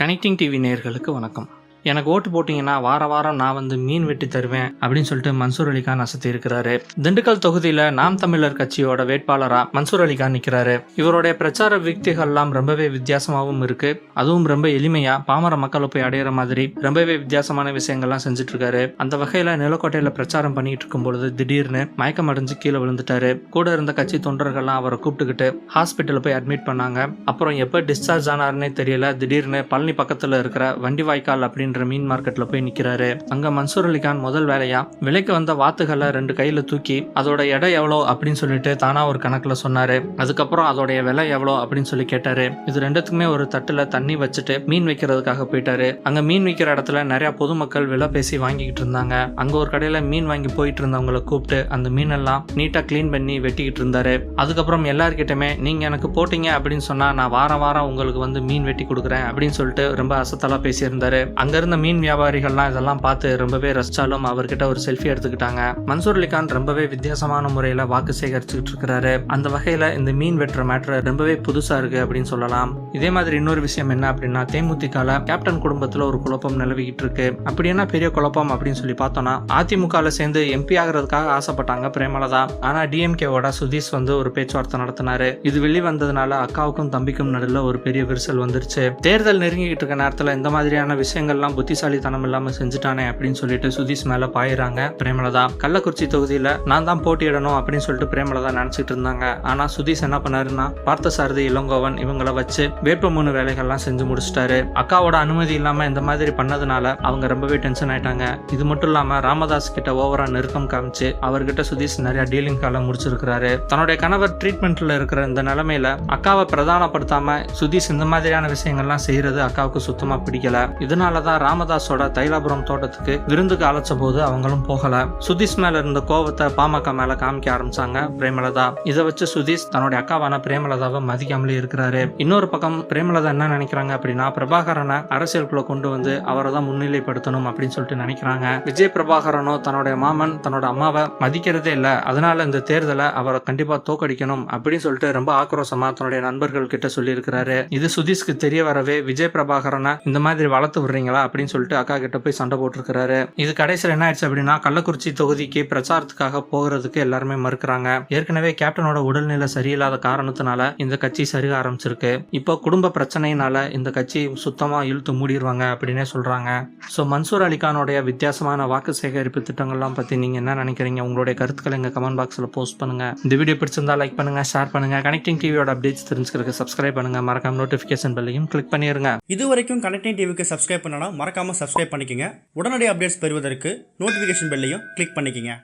Connecting TV நேயர்களுக்கு வணக்கம். எனக்கு ஓட்டு போட்டிங்கன்னா வாரம் நான் மீன் வெட்டி தருவேன் அப்படின்னு சொல்லிட்டு மன்சூர் அலிகான் அசத்தி இருக்கிறாரு. திண்டுக்கல் தொகுதியில் நாம் தமிழர் கட்சியோட வேட்பாளரா மன்சூர் அலிகான் நிற்கிறாரு. இவருடைய பிரச்சார யுக்திகள்லாம் ரொம்பவே வித்தியாசமாகவும் இருக்கு. அதுவும் ரொம்ப எளிமையா பாமர மக்களை போய் அடையிற மாதிரி ரொம்பவே வித்தியாசமான விஷயங்கள்லாம் செஞ்சுட்டு இருக்காரு. அந்த வகையில நிலக்கோட்டையில பிரச்சாரம் பண்ணிட்டு இருக்கும் பொழுது திடீர்னு மயக்கம் அடைஞ்சு கீழே விழுந்துட்டாரு. கூட இருந்த கட்சி தொண்டர்கள்லாம் அவரை கூப்பிட்டுக்கிட்டு ஹாஸ்பிட்டல் போய் அட்மிட் பண்ணாங்க. அப்புறம் எப்ப டிஸ்சார்ஜ் ஆனாருன்னே தெரியல. திடீர்னு பழனி பக்கத்துல இருக்கிற வண்டி வாய்க்கால் அப்படின்ற மீன் மார்க்கெட்ல போய் நிக்கிறாரு. அங்க மன்சூர் அலிகான் முதல் வேலையா விலைக்கு வந்த வாத்துகளை 2 கையில தூக்கி அதோட எடை எவ்வளோ அப்படின்னு சொல்லிட்டு தானா ஒரு கணக்குல சொன்னாரு. அதுக்கப்புறம் அதோடைய விலை எவ்வளோ அப்படின்னு சொல்லி கேட்டாரு. இது ரெண்டுத்துக்குமே ஒரு தட்டுல தண்ணி வச்சுட்டு மீன் வைக்கிறதுக்காக போயிட்டாரு. அங்க மீன் வைக்கிற இடத்துல நிறைய பொதுமக்கள் விலை பேசி வாங்கிக்கிட்டு இருந்தாங்க. அங்க ஒரு கடையில மீன் வாங்கி போயிட்டு இருந்தவங்களை கூப்பிட்டு அந்த மீன் எல்லாம் நீட்டா கிளீன் பண்ணி வெட்டிக்கிட்டு இருந்தாரு. அதுக்கப்புறம் எல்லார்கிட்டயுமே நீங்க எனக்கு போட்டீங்க அப்படின்னு சொன்னா நான் வாரம் உங்களுக்கு மீன் வெட்டி கொடுக்குறேன் அப்படின்னு சொல்லிட்டு ரொம்ப அசத்தலா பேசியிருந்தாரு. அங்க இருந்த மீன் வியாபாரிகள்லாம் இதெல்லாம் பார்த்து ரொம்பவே ரசிச்சாலும் அவர்கிட்ட ஒரு செல்ஃபி எடுத்துக்கிட்டாங்க. மன்சூர் அலிகான் ரொம்பவே வித்தியாசமான முறையில வாக்கு சேகரிச்சுட்டு இருக்கிறாரு. அந்த வகையில இந்த மீன் வெட்டுற மேட்டர் ரொம்பவே புதுசா இருக்கு அப்படின்னு சொல்லலாம். இதே மாதிரி இன்னொரு விஷயம் என்ன அப்படின்னா, தேமுதிகல கேப்டன் குடும்பத்துல ஒரு குழப்பம் நிலவிக்கிட்டு இருக்கு. அப்படி என்ன பெரிய குழப்பம் அப்படின்னு சொல்லி பார்த்தோம்னா, அதிமுகல சேர்ந்து எம்பி ஆகிறதுக்காக ஆசைப்பட்டாங்க பிரேமலதா. ஆனா டிஎம்கேவோட சுதீஷ் ஒரு பேச்சுவார்த்தை நடத்தினாரு. இது வெளிவந்ததுனால அக்காவுக்கும் தம்பிக்கும் நடுவில் ஒரு பெரிய விரிசல் வந்துருச்சு. தேர்தல் நெருங்கிட்டு இருக்க நேரத்துல இந்த மாதிரியான விஷயங்கள்லாம் புத்திசாலித்தனம் இல்லாம செஞ்சுட்டானே அப்படின்னு சொல்லிட்டு சுதீஷ் மேல பாயிறாங்க பிரேமலதா. கள்ளக்குறிச்சி தொகுதியில நான் தான் போட்டியிடணும் அப்படின்னு சொல்லிட்டு பிரேமலதா நினைச்சிட்டு இருந்தாங்க. ஆனா சுதீஷ் என்ன பண்ணாருன்னா, பார்த்தசாரதி இளங்கோவன் இவங்களை வச்சு வேட்புமனு வேலைகள்லாம் செஞ்சு முடிச்சிட்டாரு. அக்காவோட அனுமதி இல்லாம இந்த மாதிரி பண்ணதுனால அவங்க ரொம்பவே டென்ஷன் ஆயிட்டாங்க. இது மட்டும் இல்லாம ராமதாஸ் கிட்ட ஓவரா நெருக்கம் காமிச்சு அவர்கிட்ட சுதீஷ் நிறைய டீலிங் காலம் முடிச்சிருக்கிறாரு. தன்னுடைய கணவர் ட்ரீட்மெண்ட்ல இருக்கிற இந்த நிலைமையில அக்காவை பிரதானப்படுத்தாம சுதீஷ் இந்த மாதிரியான விஷயங்கள்லாம் செய்யறது அக்காவுக்கு சுத்தமா பிடிக்கல. இதனாலதான் ராமதாஸோட தைலாபுரம் தோட்டத்துக்கு விருந்துக்கு அழைச்ச போது அவங்களும் போகல. சுதீஷ் மேல இருந்த கோவத்தை பாமக மேல காமிக்க ஆரம்பிச்சாங்க பிரேமலதா. இதை வச்சு சுதீஷ் தன்னுடைய அக்காவான பிரேமலதாவை மதிக்காமலே இருக்கிறாரு. இன்னொரு பக்கம் பிரேமலதா என்ன நினைக்கிறாங்க அப்படின்னா, பிரபாகரனை அரசியலுக்குள்ள கொண்டு வந்து அவரை தான் முன்னிலைப்படுத்தணும் அப்படின்னு சொல்லிட்டு நினைக்கிறாங்க. விஜய் பிரபாகரனோ தன்னுடைய மாமன் தன்னோட அம்மாவை மதிக்கிறதே இல்ல, அதனால இந்த தேர்தலை அவரை கண்டிப்பா தோக்கடிக்கணும் அப்படின்னு சொல்லிட்டு ரொம்ப ஆக்ரோஷமா தன்னுடைய நண்பர்கள் கிட்ட சொல்லி இருக்கிறாரு. இது சுதீஷ்க்கு தெரிய வரவே விஜய் பிரபாகரனை இந்த மாதிரி வளர்த்து விடுறீங்களா அப்படின்னு சொல்லிட்டு அக்கா கிட்ட போய் சண்டை போட்டிருக்கிறாரு. இது கடைசியில் என்ன ஆயிடுச்சு அப்படின்னா, கள்ளக்குறிச்சி தொகுதிக்கு பிரச்சாரத்துக்காக போகிறதுக்கு எல்லாருமே மறுக்கிறாங்க. ஏற்கனவே கேப்டனோட உடல்நிலை சரியில்லாத காரணத்தினால இந்த கட்சி சருக ஆரம்பிச்சிருக்கு. இப்போ குடும்ப பிரச்சனையினால இந்த கட்சி சுத்தமா இழுத்து மூடிடுவாங்க அப்படின்னே சொல்றாங்க. ஸோ மன்சூர் அலிகானுடைய வித்தியாசமான வாக்கு சேகரிப்பு திட்டங்கள்லாம் பத்தி நீங்க என்ன நினைக்கிறீங்க? உங்களுடைய கருத்துக்களை எங்க கமெண்ட் பாக்ஸ்ல போஸ்ட் பண்ணுங்க. இந்த வீடியோ பிடிச்சிருந்தா லைக் பண்ணுங்க, ஷேர் பண்ணுங்க. கனெக்டிங் டிவியோட அப்டேட்ஸ் தெரிஞ்சுக்கிறதுக்கு சப்ஸ்கிரைப் பண்ணுங்க. மறக்காம நோட்டிபிகேஷன் பெல்லையும் கிளிக் பண்ணிருங்க. இது வரைக்கும் கனெக்டிங் டிவிக்கு சப்ஸ்கிரைப் பண்ணனா மறக்காம சப்ஸ்கிரைப் பண்ணிக்கங்க. உடனடி அப்டேட்ஸ் பெறுவதற்கு நோட்டிஃபிகேஷன் பெல்லையும் கிளிக் பண்ணிக்கங்க.